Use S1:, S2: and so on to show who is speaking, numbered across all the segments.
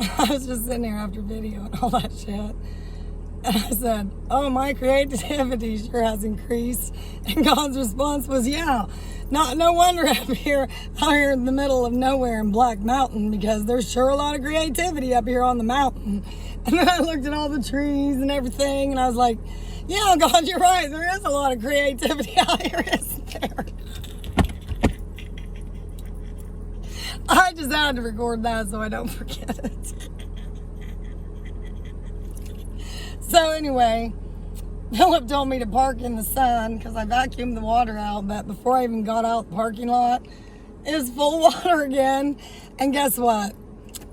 S1: I was just sitting there after video and all that shit. And I said, oh, my creativity sure has increased. And God's response was, yeah. No wonder out here in the middle of nowhere in Black Mountain, because there's sure a lot of creativity up here on the mountain. And then I looked at all the trees and everything, and I was like, yeah, God, you're right. There is a lot of creativity out here, isn't there? I just had to record that so I don't forget it. So anyway, Philip told me to park in the sun because I vacuumed the water out, but before I even got out the parking lot, it was full of water again. And guess what?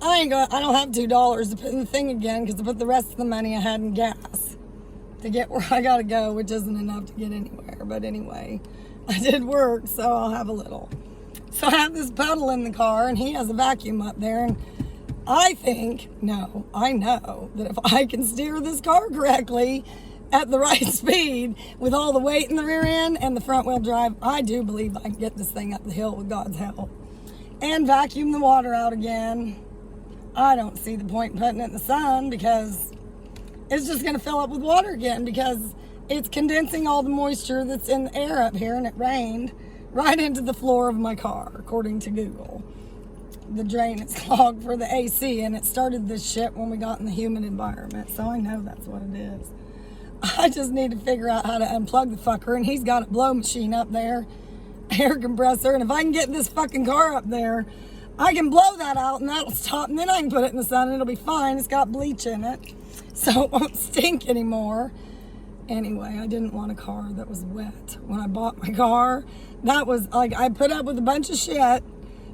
S1: I don't have $2 to put in the thing again because I put the rest of the money I had in gas to get where I gotta go, which isn't enough to get anywhere. But anyway, I did work, so I'll have a little. So I have this puddle in the car, and he has a vacuum up there, and I know that if I can steer this car correctly at the right speed with all the weight in the rear end and the front wheel drive, I do believe I can get this thing up the hill with God's help and vacuum the water out again. I don't see the point in putting it in the sun because it's just going to fill up with water again because it's condensing all the moisture that's in the air up here, and it rained right into the floor of my car, according to Google. The drain is clogged for the AC, and it started this shit when we got in the humid environment, so I know that's what it is. I just need to figure out how to unplug the fucker, and he's got a blow machine up there, air compressor, and if I can get this fucking car up there, I can blow that out, and that'll stop, and then I can put it in the sun, and it'll be fine. It's got bleach in it, so it won't stink anymore. Anyway, I didn't want a car that was wet. When I bought my car, that was like, I put up with a bunch of shit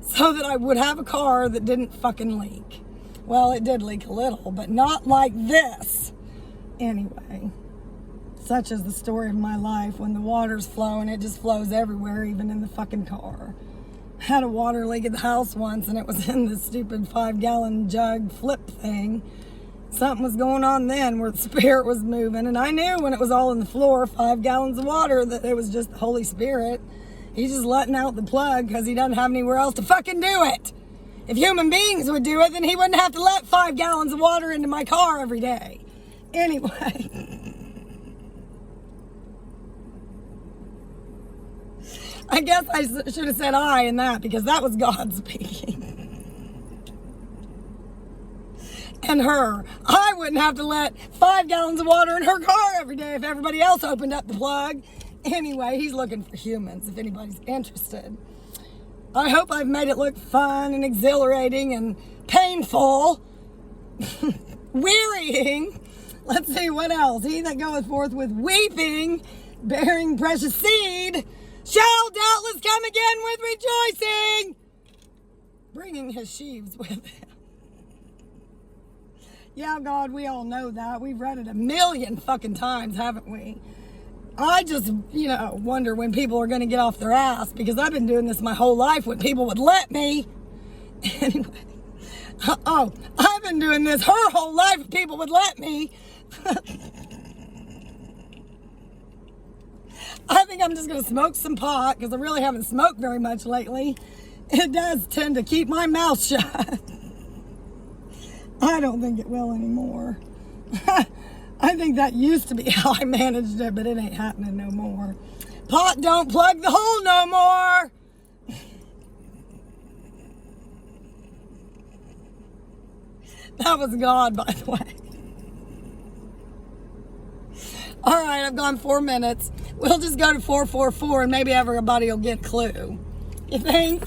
S1: so that I would have a car that didn't fucking leak. Well, it did leak a little, but not like this. Anyway, such is the story of my life. When the water's flowing, it just flows everywhere, even in the fucking car. I had a water leak at the house once, and it was in this stupid 5-gallon jug flip thing. Something was going on then where the spirit was moving, and I knew when it was all in the floor, 5 gallons of water, that it was just the Holy Spirit. He's just letting out the plug because he doesn't have anywhere else to fucking do it. If human beings would do it, then he wouldn't have to let 5 gallons of water into my car every day. Anyway. I guess I should have said I in that because that was God speaking. And her. I wouldn't have to let 5 gallons of water in her car every day if everybody else opened up the plug. Anyway, he's looking for humans if anybody's interested. I hope I've made it look fun and exhilarating and painful. Wearying. Let's see what else. He that goeth forth with weeping, bearing precious seed, shall doubtless come again with rejoicing, bringing his sheaves with him. Yeah, God, we all know that. We've read it a million fucking times, haven't we? I just, wonder when people are going to get off their ass, because I've been doing this my whole life when people would let me. Anyway. Oh, I've been doing this her whole life if people would let me. I think I'm just going to smoke some pot, because I really haven't smoked very much lately. It does tend to keep my mouth shut. I don't think it will anymore. I think that used to be how I managed it, but it ain't happening no more. Pot don't plug the hole no more. That was God, by the way. All right, I've gone 4 minutes. We'll just go to 444 and maybe everybody will get a clue. You think?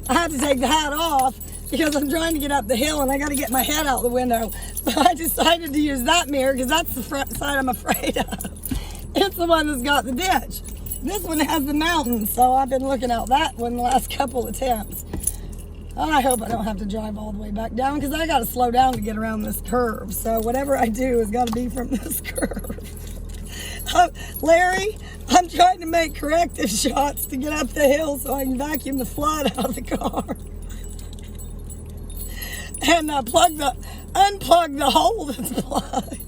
S1: I have to take the hat off because I'm trying to get up the hill and I got to get my head out the window. But I decided to use that mirror because that's the front side I'm afraid of. It's the one that's got the ditch. This one has the mountain, so I've been looking out that one the last couple attempts. I hope I don't have to drive all the way back down because I got to slow down to get around this curve. So whatever I do has got to be from this curve. Larry, I'm trying to make corrective shots to get up the hill so I can vacuum the flood out of the car. And unplug the hole that's plugged.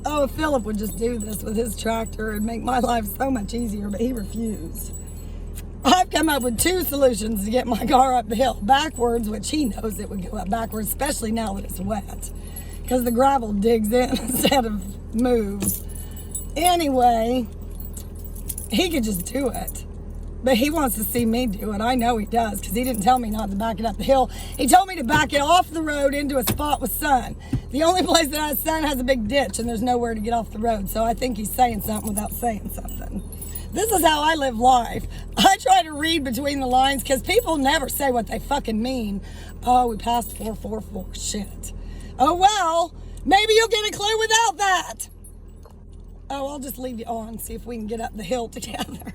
S1: Oh, if Philip would just do this with his tractor, it'd make my life so much easier, but he refused. I've come up with 2 solutions to get my car up the hill. Backwards, which he knows it would go up backwards, especially now that it's wet. Because the gravel digs in instead of moves. Anyway, he could just do it. But he wants to see me do it. I know he does, because he didn't tell me not to back it up the hill. He told me to back it off the road into a spot with sun. The only place that has sun has a big ditch, and there's nowhere to get off the road. So I think he's saying something without saying something. This is how I live life. I try to read between the lines, because people never say what they fucking mean. Oh, we passed 444. Shit. Oh, well, maybe you'll get a clue without that. Oh, I'll just leave you on, see if we can get up the hill together.